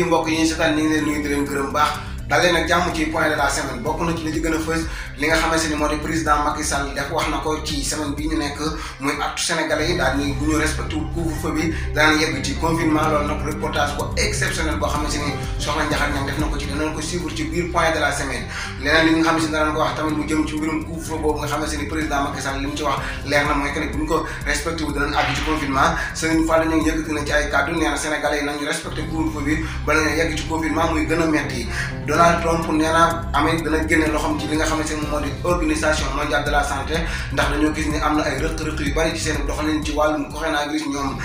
mbokk yi ñu seetaan ñu ngi leen nuyu di leen gërëm baax dalee nag jàmm ci point de la semaine bokk na ci li ci gën a fës li nga xamante ni moo di président Macky Sall def wax na ko ci semaine bi ñu nekk muy actu sénégalais yi daal ni bu ñu respecté wul couvre-feu bi daan yegg ci confinement loolu nag reportage ko exceptionnel boo xamante ni soxna Ndiakhate ñoom def na ko ci danañ ko suivre ci biir point de la semaine leneen li nga xamante ni danañ ko wax tamit mu jëm ci mbirum couvre-feu boobu nga xamante ni président Macky Sall li mu ci wax leer na mooy que ne bu ñu ko respecté wu danañ àgg ci confinement Serigne Fall ñu yëkkati na ci ay kàddu nee na sénégalais yi nañu respecté couvre-feu bi bala ñu yegg ci confinement muy gën a metti Donald Trump nee na Amérique dana génne loxoom ci li nga xamante ni moo di organisation mondiale de la santé ndax dañoo gis ni am na ay rëq-rëq yu bari ci seen doxalin ci wàllum coronavirus ñoom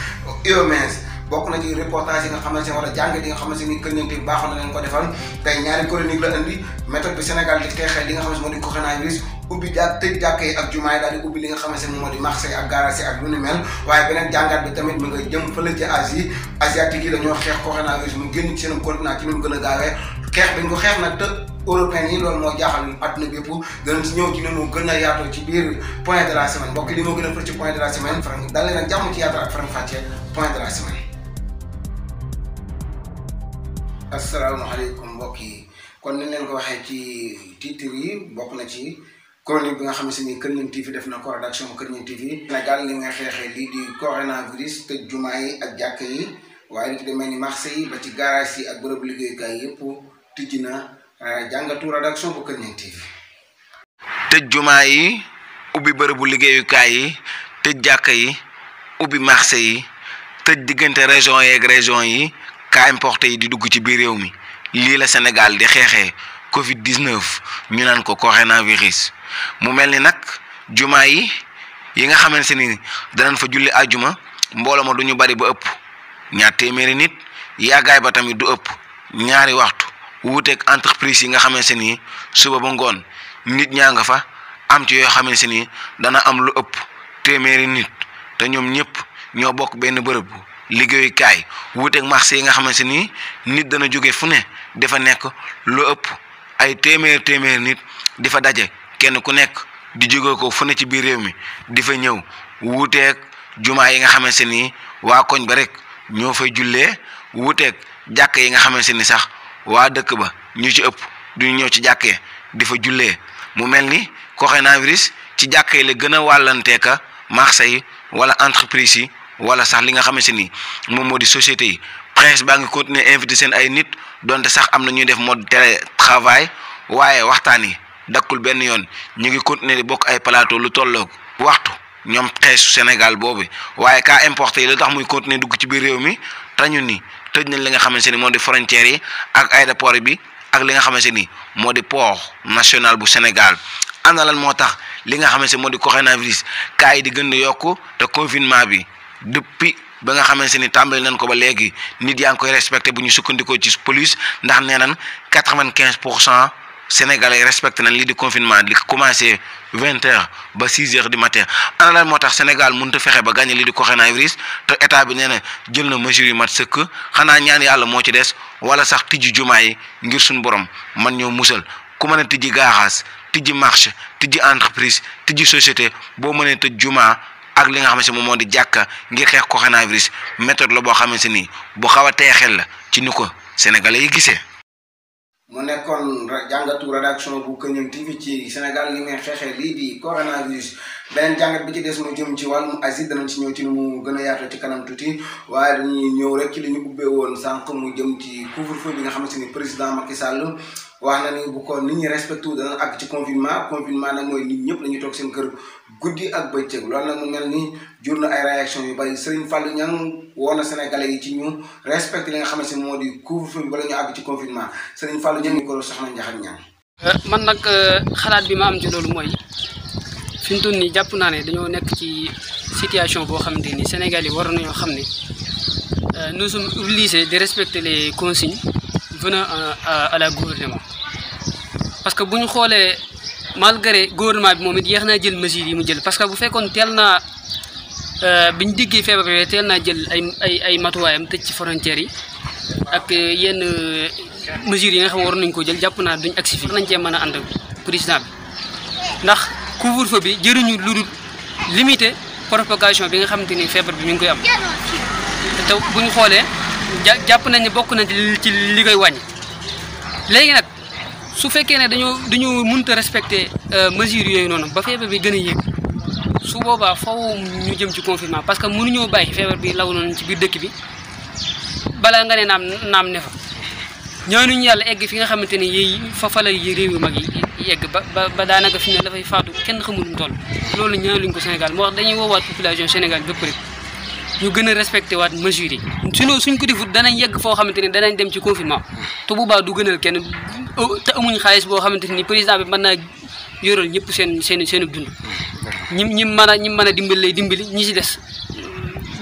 OMS bokk na ci reportage yi nga xamante ne wala jàngat yi nga xamante ni këñante bi baaxoon na leen ko defal tey ñaari chronique la indi méthode bi Sénégal di xeexee li nga xamante moo di coronavirus ubbi tëj jàkka yi ak jumaa yi daal di ubbi li nga xamante ne moo di marché ak garage ak lu ni mel waaye beneen jàngat bi tamit mu nga jëm fële ci Asie asiatique yi dañoo xeex coronavirus mu génn ci seen continent ci nu mu gën a gaawee xeex dañ ko xeex nag te européens yi loolu moo jaaxal àdduna bépp danañ ci ñëw ci ne moo gën a yaatoo ci biir point de la semaine mbokk li moo gën a fër ci point de la semaine faram dalee nag jàmm ci yaatal ak faram fàccee point de la semaine. asalaamaaleykum mbokk yi kon ni leen ko waxee ci titre yi bokk na ci chronique bi nga xam ni Kër Ñeen TV def na ko rédaction Kër Ñeen TV Sénégal li nga xeexee lii di coronavirus tëj jumaa yi ak jàkka yi waaye li ci demee ni marché yi ba ci garage yi ak bërëbu liggéeyukaay yëpp tijji na jàngatu rédaction bu Kër Ñeen TV. tëj jumaa yi ubbi bërëbu liggéeyukaay yi tëj jàkka yi ubbi marché yi tëj diggante région yeeg région yi cas importé yi di dugg ci biir réew mi lii la Sénégal di xeexee Covid 19 ñu naan ko coronavirus mu mel ni nag jumaa yi nga xamante ni danañ fa julli àjjuma mbooloo ma du ñu bari ba ëpp ñaar téeméeri nit yàggaay ba tamit du ëpp ñaari waxtu wuuteeg entreprise yi nga xamante ni suba ba ngoon nit ñaa nga fa am ci yoo xamante ni dana am lu ëpp téeméeri nit te ñoom ñëpp ñoo bokk benn bërëb liggéeyukaay wuuteeg marché yi nga xamante ni nit dana jóge fu ne dafa nekk lu ëpp ay téeméeri nit di fa daje kenn ku nekk di jóge ko fu ne ci biir réew mi di fa ñëw wuuteeg jumaa yi nga xamante ni waa koñ ba rek ñoo fay jullee wuuteeg jàkk yi nga xamante ni sax waa dëkk ba ñu ci ëpp duñu ñëw ci jàkkee di fa jullee mu mel ni coronavirus ci jàkk yi la gën a wàllanteeka marché yi wala entreprise yi wala sax li nga xamante ni moom moo di société yi presse baa ngi continuer invité seen ay nit donte sax am na ñuy def mode télétravail waaye waxtaan yi dakkul benn yoon ñu ngi continuer di bokk ay plateau lu tolloog waxtu ñoom presse Sénégal boobu waaye cas importé yi la tax muy continuer dugg ci biir réew mi tañu ni tëj nañ li nga xamante ni moo di frontières yi ak aéroport bi ak li nga xamante ni moo di port national bu Sénégal ana lan moo tax li nga xamante ni moo di coronavirus cas yi di gën a yokku te confinement bi depuis ba nga xamante ni tàmbali nañ ko ba léegi nit yaa ngi koy respecté bu ñu sukkandikoo ci police ndax nee nañ 95% sénégalais respecté nañ lii di confinement li commencé 20h ba 6h du matin ana lan moo tax Sénégal mënut a fexe ba gagné lii di coronavirus te état bi nee na jël na mesure yu mat sëkk xanaa ñaan yàlla moo ci des wala sax tijji jumaa yi ngir suñu borom man ñoo musal ku mën a tijji garage tijji marché tijji entreprise tijji société boo mënee tëj jumaa ak li nga xamante ne moom moo di jàkka ngir xeex coronavirus méthode la boo xamante ni bu xaw a teexel la ci ni ko sénégalais yi gisee. mu nekkoon jàngatu rédaction bu Kër Ñeen TV ci Sénégal li ngay xeexee lii di coronavirus beneen jàngat bi ci des mu jëm ci wàllum Asie danañ ci ñëw ci nu mu gën a yaatoo ci kanam tuuti waaye dañuy ñëw rek ci li ñu ubbee woon sànq mu jëm ci couvre-feu bi nga xamante ni président Macky Sall wax na ni bu ko nit ñi respecté wu dana àgg ci confinement nag mooy nit ñëpp dañuy toog seen kër guddi ak bëccëg loolu nag mu mel ni jur na ay réaction yu bari Serigne Fallou Niang woo na Sénégalais yi ci ñu respecté li nga xamante ni moo di couvre-feu bi bala ñu àgg ci confinement Serigne Fallou Niang ko soxna Ndiakhate Niang. man nag xalaat bi ma am ci loolu mooy fi mu toll nii jàpp naa ne dañoo nekk ci situation boo xamante ni Sénégal yi war nañoo xam ne nous sommes obligés de respecter les consignes venant à la gouvernement parce que bu ñu xoolee malgré gouvernement bi moom it yéex naa jël mesures yi mu jël parce que bu fekkoon teel naa biñ diggee feebar bi teel naa jël ay matuwaayam tëj ci frontières yi ak yenn mesures yi nga xam war nañ ko jël jàpp naa duñ agsi fi nañ cee mën a ànd président bi ndax couvre-feu bi jëriñu lu dul limiter propagation bi nga xamante ni feebar bi mi ngi koy am te bu ñu xoolee jàpp nañ ne bokk nañ ci li koy wàññi léegi nag su fekkee ne dañoo mënut a respecter mesures yooyu noonu ba feebar bi gën a yéeg su boobaa faw ñu jëm ci confinement parce que mënuñoo bàyyi feebar bi law noonu ci biir dëkk bi balaa nga ne naam ne fa ñaanuñu yàlla egg fi nga xamante ne yéy fa la réew yu mag yi yegg ba daanaka fi ne dafay faatu kenn xamul mu toll loolu ñaanuñ ko Sénégal moo wax dañuy woowaat population Sénégal bépp rek ñu gën a respecté waat mesures yi sinon suñ ko defut danañ yegg foo xamante ne danañ dem ci confinement te bu baax du gënal kenn te amuñ xaalis boo xamante ni président bi mën naa yoral ñëpp seen dund ñi mën a dimbali ñi si des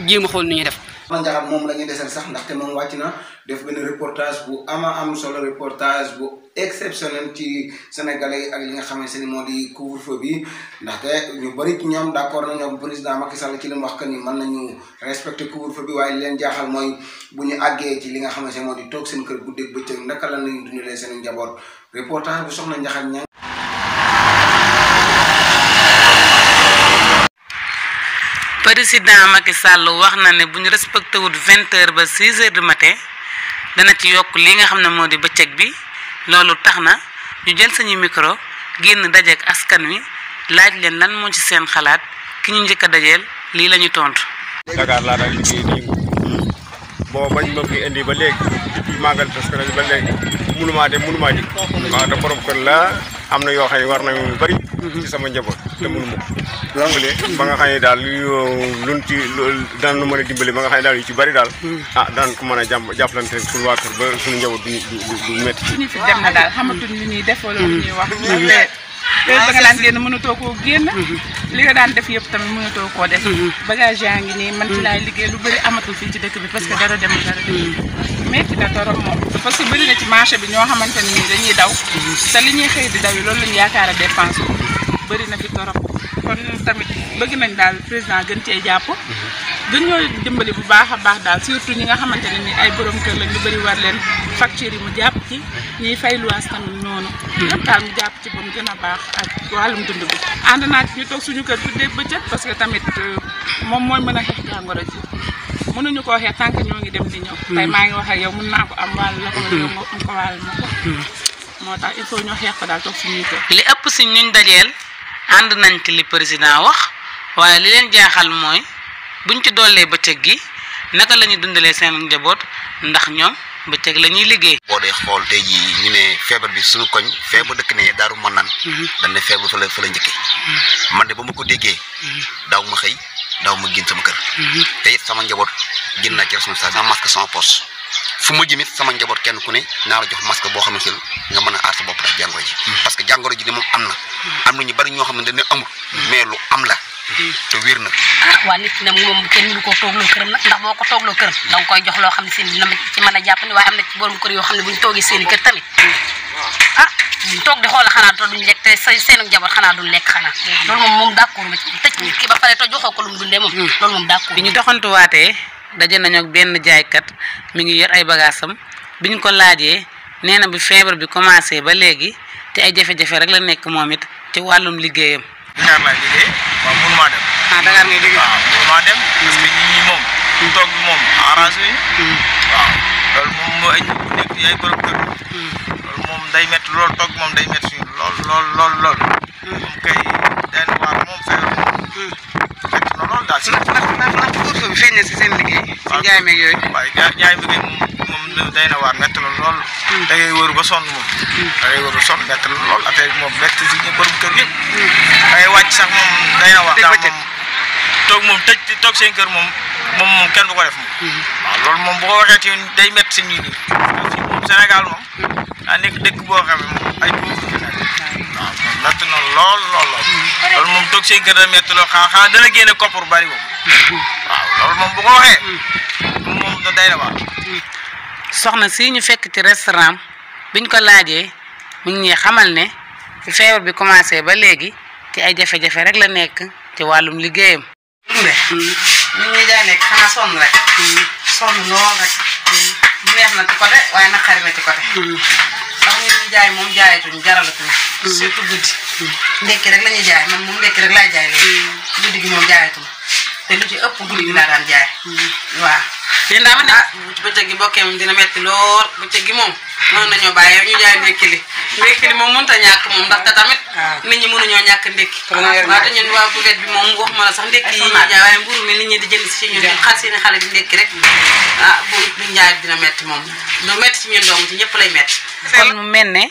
jéem a xool ni ñuy def. man Ndiakhate moom la ñuy desal sax ndaxte moom wàcc na def benn reportage bu am solo reportage bu exceptionnel ci sénégalais yi ak li nga xamante ni moo di couvre-feu bi ndaxte ñu bëri ci ñoom d'accord na ñoom président Macky Sall ci li mu wax que ni mën nañu respecter couvre-feu bi waaye li leen jaaxal mooy bu ñu àggee ci li nga xamante ne moo di toog seen kër guddeeg bëccëg naka la ñuy dundalee seen njaboot reportage bu soxna Ndiakhate ña président Macky Sall wax na ne bu ñu respecté wut 20h ba 6h du matin dana ci yokk li nga xam ne moo di bëccëg bi loolu tax na ñu jël suñu micro génn dajeek askan wi laaj leen lan moo ci seen xalaat ki ñu njëkk a dajeel lii la ñu tontu. Dakar laa daan liggéey nii boo bañ ma fi indi ba léegi depuis màggal parce que ba léegi mënumaa dem mënumaa ji waaw da borom kër la am na yoo xam ne war nañu lu bëri ci sama njaboot te mënu ma dimbale ba nga xam ne daal luñ ci daan nu mën a dimbale ba nga xam ne daal yu ci bëri daal daan ko mën a jàppalante suñu waa kër ba suñu njaboot du métti suñu fi dem na daal xamatuñ li ñuy def wala lu ñuy wax ba nga daan génn mënatoo koo génn li nga daan def yëpp tamit mënatoo koo def bagage yaa ngi nii man ci laay liggéey lu bëri amatul fii ci dëkk bi parce que dara demul metti na torop moom parce que bëri na ci marché bi ñoo xamante ne nii dañuy daw te li ñuy xëy di daw yi loolu lañu yaakaar a dépense bëri na fi torop kon tamit bëgg nañ daal président gën cee jàpp gën ñoo dimbali bu baax a baax daal surtout ñi nga xamante ne ni ay borom kër lañ lu bëri war leen facture yi mu jàpp ci ñiy fay luwaas tamit noonu lépp daal mu jàpp ci ba mu gën a baax ak wàllum dund bi ànd naa ci ñu toog suñu kër guddeeg bëccëg parce que tamit moom mooy mën a xeex jàngoro ji mënuñu koo xeex tant que ñoo ngi dem di ñëw tey maa ngi wax ak yow mën naa ko am wàll la ko yow nga am ko wàll ma ko moo tax il faut ñoo xeex ko daal toog suñuy kër li ëpp si ñuñ dajeel ànd nañ ci li président wax waaye li leen jaaxal mooy buñ ci dollee bëccëg gi naka la ñuy dundalee seen njaboot ndax ñoom bëccëg la ñuy liggéey. boo dee xool tey jii ñu ne feebar bi suñu koñ feebar dëkk ne Daaru Manaan dañ ne feebar fa la njëkkee man de ba ma ko déggee daaw ma xëy daaw ma génn sama kër te it sama njaboot génn naa ci responsable sama masque sama poche fu ma jëmit sama njaboot kenn ku ne naa la jox masque boo xam ne nga mën a aar sa bopp ndax jàngoro ji parce que jàngoro ji ne moom am na ñu bari ñoo xam ne dañu amul mais lu am la te wér na waa nit nag moom kenn mënu koo toogloo këram nag ndax boo ko toogloo këram da nga koy jox loo xam ne seen dina ci mën a jàpp ni waaye am na ci borom kër yoo xam ne bu ñu toogee seen i kër tamit buñ toog di xool xanaa te duñ lekk te seen njaboot xanaa duñ lekk xanaa loolu moom d'accord ma ci tëj nit ki ba pare te joxoo ko lu mu dundee moom loolu moom d'accord. bi ñu doxantuwaatee daje nañu ak benn jaaykat mi ngi yor ay bagaasam bi ñu ko laajee nee na bi feebar bi commencé ba léegi te ay jafe-jafe rek la nekk moom it ci wàllum liggéeyam. Dakar laay liggéey waaw mënumaa dem. Dakar ngay liggéey waaw mënumaa dem parce que nit ñi moom toog bi moom arrangé waaw loolu moom moo ay ñëpp nekk yaay borom kër loolu moom day métti loolu toog moom day métti suñu lool moom kay den waar moom feebar moom métti na lool daal si ndax couvre-feu bi feeñ na si seen liggéey si njaay meeg yooyu waaye njaay meeg moom day na waar métti na lool da ngay wër ba sonn moom da ngay wër ba sonn métti na lool affaire bi moom métti si ñu borom kër yëpp da ngay wàcc sax moom day na waar daal moom toog moom toog seen kër moom kenn du ko def moom waaw loolu moom bu ko waxee ci day métti si ñun ñi fii moom Sénégal moom daa nekk dëkk boo xam ne moom ay pauvre fi nekk waaw moom métti na lool loolu moom toog seen kër da métti lool xanaa dana génne koppar bari moom waaw loolu moom bu ko waxee moom day na waar. soxna si ñu fekk ci restaurant biñ ko laajee mi ngi ñuy xamal ne fi feebar bi commencé ba léegi ci ay jafe-jafe rek la nekk ci wàllum liggéeyam. nit ñi jaay nekk xanaa sonn rek sonn lool rek neex na ci côté waaye naqari na ci côté ndax nit ñi jaay moom jaayatuñu jaralatuñu surtout guddi ndekki rek la ñuy jaay man moom ndekki rek laay jaay léegi guddi gi moom jaayatuñu te lu ci ëpp guddi gi laa daan jaay waaw yéen daa ma ne ci bëccëg gi bokkee moom dina metti lool bëccëg gi moom mën nañoo bàyyi ñu jaay ndékki li moom mënut a ñàkk moom ndaxte tamit nit ñi mënuñoo ñàkk ndékki waaw te ñun waa buvet bi moom waxuma la sax ndékki yi ñu jaay waaye mburu mi nit ñi di jënd si ñun di xar seeni xale di ndékki rek bu njaay dina metti moom lu metti ci ñun dong ci ñëpp lay metti kon mu mel ne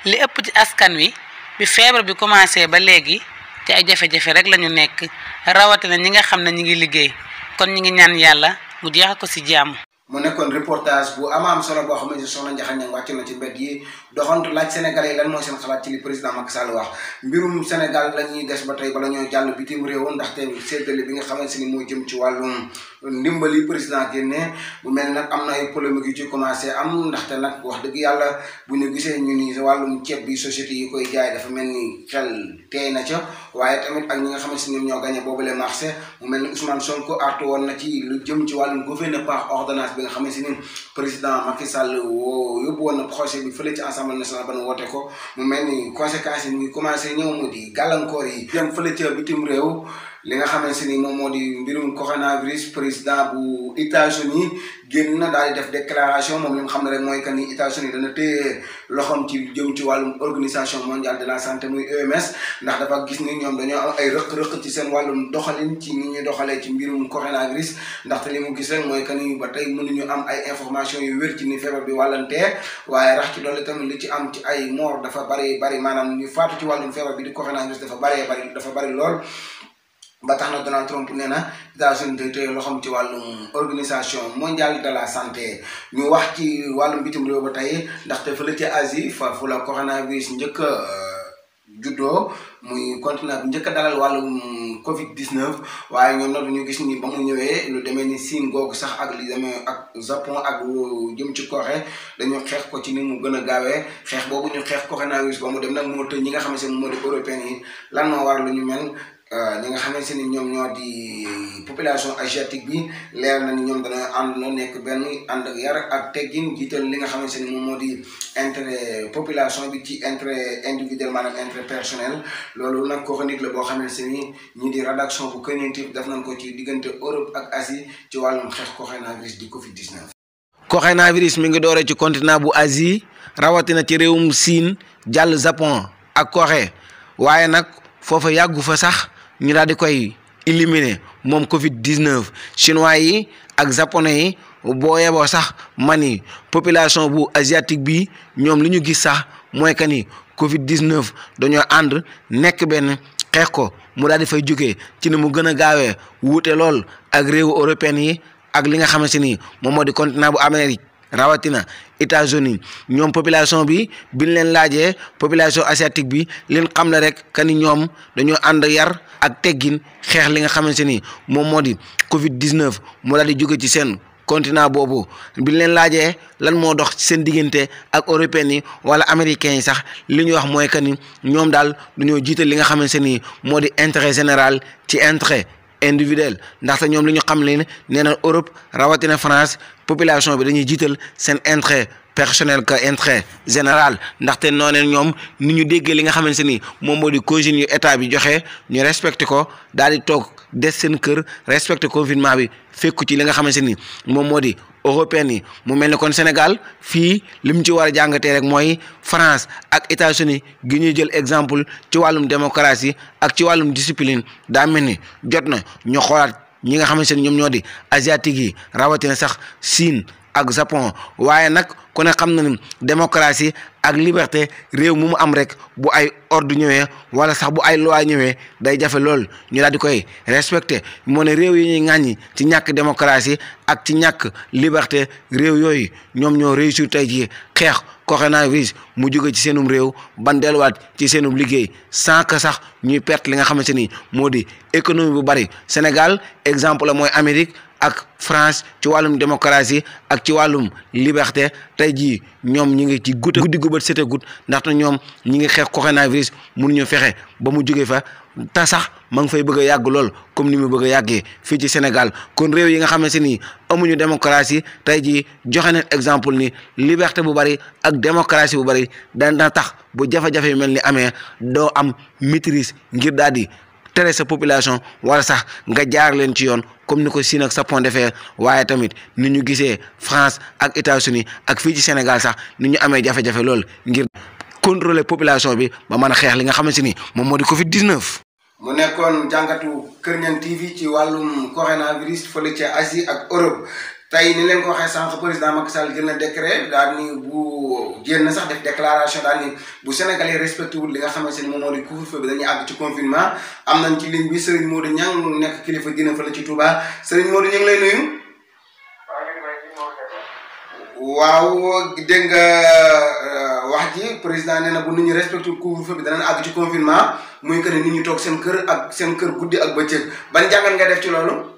li ëpp ci askan wi bi feebar bi commencé ba léegi ci ay jafe-jafe rek la ñu nekk rawatina ñi nga xam ne ñi ngi liggéey kon ñi ngi ñaan yàlla mu jeex ko ci jàmm. mu nekkoon reportage bu am solo boo xam ne Soxna Ndiakhate Niang wàcc na ci mbedd yi doxantu laaj Sénégalais yi lan mooy seen xalaat ci li président Macky Sall wax mbirum Sénégal la ñuy des ba tey bala ñoo jàll bitim réew ndaxte séddale bi nga xamante ni moo jëm ci wàllum ndimbali président génne bu mel nag am na ay polémique yu ci commencé am ndaxte nag wax dëgg yàlla bu ñu gisee ñu ni wàllum ceeb bi société yi koy jaay dafa mel ni xel teey na ca waaye tamit ak ñi nga xamante ni ñoo gagné boobule marché mu mel ni Ousmane Sonko artu woon na ci lu jëm ci wàllum gouvernement par ordonnance bi nga xamante ni président Macky Sall yóbbu woon na projet bi fële ci Assemblée nationale ba nu woote ko mu mel ni conséquences yi muy commencé ñëw mu di gàllankoor yi jëm fële ca bitim réew li nga xamante ni moom moo di mbirum coronavirus président bu États-Unis génn na daal di def déclaration moom li nga xam ne rek mooy que ni États-Unis dana téye loxoom ci jëm ci wàllum organisation mondiale de la santé muy OMS ndax dafa gis ni ñoom dañoo am ay rëq-rëq ci seen wàllum doxalin ci ni ñuy doxalee ci mbirum coronavirus ndaxte li mu gis rek mooy que ni ba tey mënuñu am ay information yu wér ci ni feebar bi wàllantee waaye rax ci doole tamit li ci am ci ay mort dafa bari maanaam ñu faatu ci wàllum feebar bi di coronavirus dafa bari lool. ba tax na Donald Trump nee na États-Unis day téye loxoom ci wàllum organisation mondiale de la santé ñu wax ci wàllum bitim réew ba tey ndaxte fële ci Asie fu la coronavirus njëkk a juddoo muy continent bi njëkk a dalal wàllum Covid 19 waaye ñoom nag dañu gis ni ba mu ñëwee lu demee ni Chine googu sax ak li demee ak Japon ak jëm ci Corée dañu xeex ko ci ni mu gën a gaawee xeex boobu ñu xeex coronavirus ba mu dem nag moo tëj ñi nga xamante ne moo di européens yi lan moo war lu ñu mel. ñi nga xamante ni ñoom ñoo di population asiatique bi leer na ni ñoom dana ànd na nekk benn ànd ak yar ak teggin jiital li nga xamante ni moom moo di intérêt population bi ci intérêt individuel maanaam intérêt personnel loolu nag chronique la boo xamante ni ñi di rédaction bu cognitive def nañ ko ci diggante Europe ak Asie ci wàllum xeex coronavirus di Covid 19. coronavirus mi ngi doore ci continent bu Asie rawatina ci réewum Chine jàll Japon ak Corée waaye nag foofa yàggu fa sax. ñu daal di koy éliminer moom Covid 19 chinois yi ak japonais yi boo yeboo sax mani population bu asiatique bi ñoom li ñu gis sax mooy que ni Covid 19 dañoo ànd nekk benn xeex ko mu daal di fay jógee ci ni mu gën a gaawee wuute lool ak réewu européen yi ak li nga xamante ni moom moo di continent bu Amérique rawatina États-Unis ñoom population bi biñ leen laajee population asiatique bi leen xam ne rek que ni ñoom dañoo ànd yar ak teggin xeex li nga xamante ni moom moo di Covid 19 mu daal di jóge ci seen continent boobu biñ leen laajee lan moo dox ci seen diggante ak européens yi wala américains yi sax li ñu wax mooy que ni ñoom daal dañoo jiital li nga xamante ni moo di intérêt général ci intérêt individuel ndaxte ñoom li ñu xam leen nee na Europe rawatina France population bi dañuy jiital seen intérêt personnel que intérêt général ndaxte noonee ñoom ni ñu déggee li nga xamante ni moom moo di consignes yu état bi joxe ñu respecté ko daal di toog des seen kër respecté confinement bi fekku ci li nga xamante ni moom moo di européens yi mu mel ni kon Sénégal fii li mu ci war a jàngatee rek mooy France ak États-Unis gi ñuy jël exemple ci wàllum démocratie ak ci wàllum discipline daa mel ni jot na ñu xoolaat ñi nga xamante ni ñoom ñoo di asiatique yi rawatina sax Chine ak Japon waaye nag ku ne xam na ni démocratie ak liberté réew mu am rek bu ay ordre ñëwee wala sax bu ay loi ñëwee day jafe lool ñu daal di koy respecté moo ne réew yi ñuy ŋàññi ci ñàkk démocratie ak ci ñàkk liberté réew yooyu ñoom ñoo réussir tey jii xeex coronavirus mu jóge ci seenum réew ban delluwaat ci seenum liggéey sans que sax ñuy perte li nga xamante ni moo di économie bu bari Sénégal exemple la mooy Amérique ak France ci wàllum démocratie ak ci wàllum liberté tey jii ñoom ñi ngi ci guddi gu bët sete gut ndaxte ñoom ñi ngi xeex coronavirus mënuñu fexe ba mu jóge fa te sax ma ngi fay bëgg a yàgg lool comme ni mu bëgg a yàggee fii ci Sénégal kon réew yi nga xamante ni amuñu démocratie tey jii joxe nañ exemple ni liberté bu bari ak démocratie bu bari dana tax bu jafe-jafe yu mel ni amee doo am maîtrise ngir daal di tere sa population wala sax nga jaar leen ci yoon comme ni ko Chine ak Japon defee waaye tamit ni ñu gisee France ak États-Unis ak fii ci Sénégal sax ni ñu amee jafe-jafe lool ngir contrôler population bi ba mën a xeex li nga xamante ni moom moo di Covid 19. mu nekkoon jàngatu Kër Niang TV ci wàllum coronavirus fële ca Asie ak Europe tey ni leen ko waxee sànq président Macky Sall jël na décret daal ni bu génn sax def déclaration daal ni bu Sénégal yi respecté wul li nga xamante ni moom moo di couvre-feu bi dañuy àgg ci confinement am nañ ci ligne bi Serigne Modou Niang mu nekk kilifa dina fële ci Touba Serigne Modou ñu ngi lay nuyu. waaw dégg nga wax ji président nee na bu nit ñi respecté couvre-feu bi danañ àgg ci confinement muy que ne nit ñi toog seen kër ak seen kër guddi ak bëccëg ban jàngat nga def ci loolu.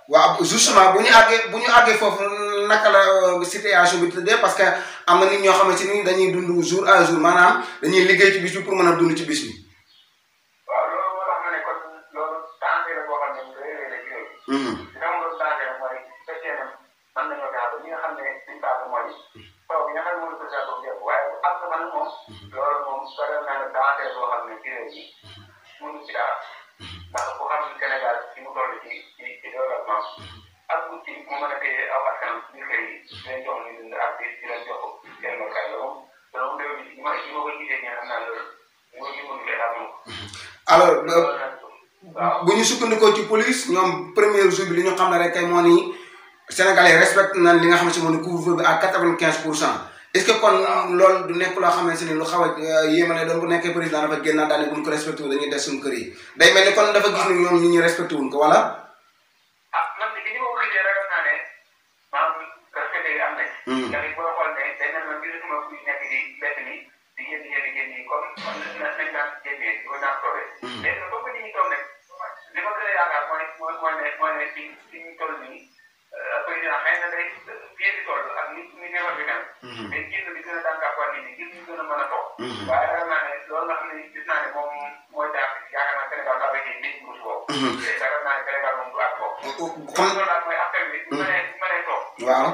waaw justement bu ñu àggee foofu naka la situation bi tëddee parce que am na nit ñoo xamante ni dañuy dund jour à jour maanaam dañuy liggéey ci bis bi pour mën a dund ci bis bi. waaw loolu moo tax ma ne kon loolu danger la boo xam ne day rëy la ci réew. dina am loolu danger mooy su fekkee ne mën nañoo gaaw ba ñi nga xam ne suñ baax mooy taw bi nga xam ne moom la président boobu jëpp waaye bu àgg man moom loolu moom sore naa ne danger boo xam ne ci réew mi mënu ci dara ndax bu xam Sénégal ci mu toll ci développement ak ci mu mën a téye aw askan ñu xëy di leen jox ñu dund ak di leen jox seen lokal la moom loolu réew mi ñi ma ko gisee ñi xam naa loolu mooy ñu mën a moom. alors bu ñu sukkandikoo ci police ñoom premier jour bi li ñu xam ne rek kay moo ni Sénégalais respecté nañ li nga xamante ne moo ni couvre-feu bi à 95%. est-ce que kon loolu du nekk loo xamante ni lu xaw a yéemale doon bu nekkee président dafa génn daal ne bu ñu ko respecté wu dañuy des suñu kër yi day mel ni kon dafa gis ni ñoom nit ñi respecté wuñ ko wala. ah man de li ma ko gisee ragal naa ne maanaam respecté yi am nañ. ndax it boo xool ne day mel ne gisatuma kuy nekk di bett ni di génn yi comme nañ daan génnee di ko naan toogee. léegi nag comme que nit ñi toog nag li ma gën a yaakaar mooy ne fi ñu toll nii président xëy na day fii di toll ak ni neefar bi mel. mais génn bi gën a dànkaafuwaat nit ñi ngir ñu gën a mën a toog. waaye ragal naa ne loolu nga xam ne gis naa ne moom mooy daal yaakaar naa Sénégal daa bëgg nit ñi boobu. ragal naa ne Sénégal moom du àgg foofu. kon loolu daal mooy affaire bi bu mënee toog. waaw.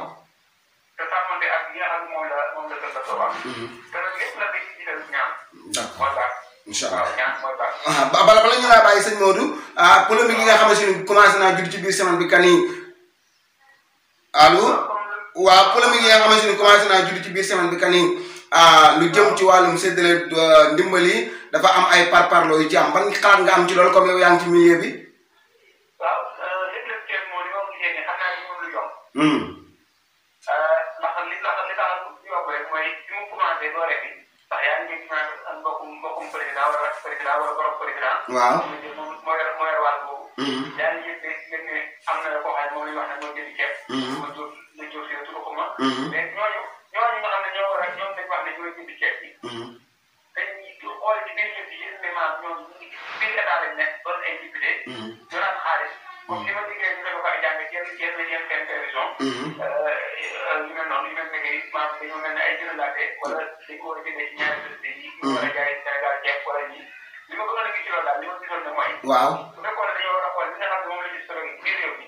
te sàmmante ak ñi nga xam ne moom la gën a toog am. te nag lépp nag dañuy jiital ñaan. d'accord mooy baax. incha allah waaw ñaan mooy baax. bala ñu laa bàyyi sëñ Modou polémique yi nga xamante ni commencé naa judd ci biir semaine bi kan yi allo waaw polémique yi nga xamante ni commencé naa judd ci biir semaine bi kan yi lu jëm ci wàllum séddale ndimbali dafa am ay parparloo yu ci am ban xalaat nga am ci loolu comme yow yaa ngi ci milieu bi. waaw lépp kenn moo li ma ko gisee nii xam naa ni moom lu yomb. ndax li tax yomb rek mooy fi mu commencé doole bi ndax yaa ngi gis naa mbokkum président wala borom président. waaw moom moo yor wàll boobu. yaa ngi gis ne am na koo xam ne moom la ñu wax ne mooy jëndi ceeb. ma jóg ma jóg si tudd ko ma. mais ñooñu nga xam ne ñoo war a ñoom dañu wax ne ñooy jëndi ceeb bi. dañuy xool ci biir yëf yi yëpp ne maanaam ñoom biir état lañ nekk doon ay député. ñu naan xaalis comme ni ma diggee ñu dafa ko ay jàng yenn seen télévision. yu mel noonu yu mel ne que maanaam dañoo mel ne ay jëndalaate wala dañ ko war a jëndee ci ñaari société yi. ñu war a jaay Sénégal ceeb wala ñi li ma gënoon a gis ci loolu daal li ma gisoon ne mooy. waaw su fekkoon ne dañoo war a xool li nga xam ne moom la ñu solo biir réew mi.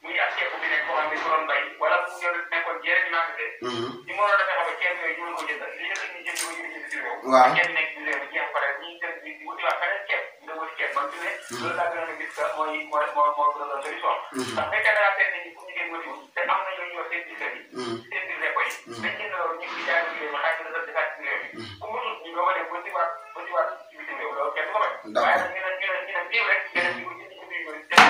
muy ak ceeb bi nekk koo xam ne ko doon bay wala mu ñëw nekkoon yeneen marché. ñu mënoon a fexe ba ceeb yooyu ñu mën ko jënd li nga xam ne jënd ko jënd ci réew. waaw ceeb nekk ci réew mi jeex pare ñi jënd di wutiwaat feneen ceeb ñu dem wuti ceeb man fi ne loolu laa gënoon a gis que mooy gën a solution. ndax fekkee naa seet nañu pour ñu gën wutiwul te am na ñoo yor seen diggante yi seen biir réew yi dañ jënd loolu ñu ngi jaay ci réew mi xaalis laaj ci réew mi ku mënul ñu doog a dem ba ci waat ci bitim réew loolu kenn du ko bañ waaye nag ñu ne diw rek nga dem di ko jënd ci biir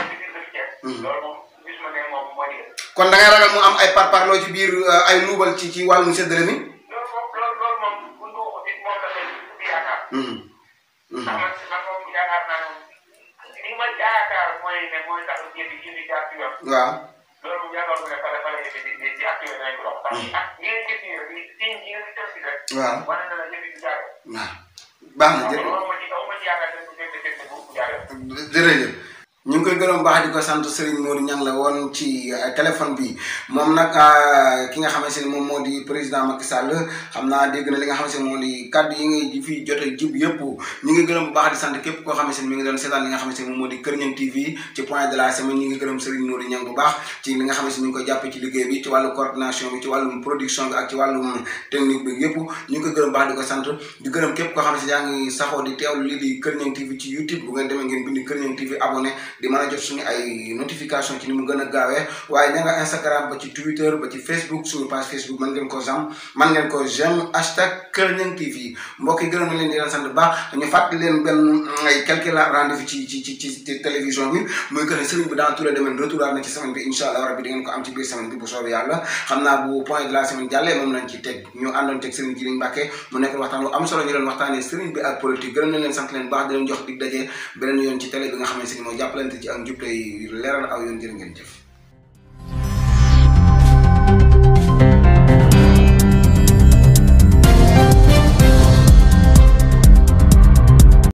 ci biir dëkk Thiès loolu moom gisuma ne moom moo di kon da ngay ragal mu am ay parparloo ci biir ay luubal ci wàllum séddale mi loolu moom bu ñu ko it moom la koy di yaakaar ndax man moom yaakaar naa ne li ma yaakaar mooy tax yëf yi jaar ci yoon waaw loolu yaakaar mu ne fa la yëf yi di activé nañ ko dox parce que ak yi ngeen gis nii rek signe yi ngeen gis rek waaw wane na la yëf yi du jaar waaw baax na jërëjëf loolu ma ci yaakaar dañ ko fekk bu jaar jërëjëf ñu ngi koy gërëm baax di ko sant Serigne Modou Niang la woon ci téléphone bi moom nag ki nga xamante ne moom moo di président Macky Sall xam naa dégg na li nga xamante ne moo di kàddu yi ngay fi jote jub yëpp ñu ngi gërëm bu baax di sant képp koo xamante ne mi ngi doon seetaan li nga xamante ne moom moo di Kër Niang TV ci point de la semaine ñu ngi gërëm Serigne Modou Niang bu baax ci li nga xamante ne mi ngi koy jàppe ci liggéey bi ci wàllu coordination bi ci wàllum production bi ak ci wàllum technique bi yëpp ñu ngi koy gërëm baax di ko sant di gërëm képp koo xamante ne yaa ngi saxoo di teewlu lii di Kër Niang TV ci YouTube bu ngeen demee ngeen bindi Kër Niang TV abonné di mën a jot suñu ay notification ci ni mu gën a gaawee waaye ña nga Instagram ba ci Twitter ba ci Facebook suñu page Facebook mën ngeen ko j'aime hashtag Kër Niang TV mbokk yi gërëm na leen di leen sant baax ñu fàttali leen benn ay quelques rendez-vous ci télévision bi muy que ne sëriñ bi dans tous les domaines retour na ci semaine bi incha allah rabbi di ngeen ko am ci biir semaine bi bu soobee yàlla xam naa bu point de la semaine jàllee moom lañ ci teg ñu àndoon teg sëriñ Jili Mbàkke mu nekk waxtaan lu am solo ñu leen waxtaanee sëriñ bi ak politique gërëm na leen sant leen baax di leen jox dig daje beneen yoon ci télé bi nga xamante ni mooy jàppalante ci ak njub tey leeral aw yoon jërë ngeen jëf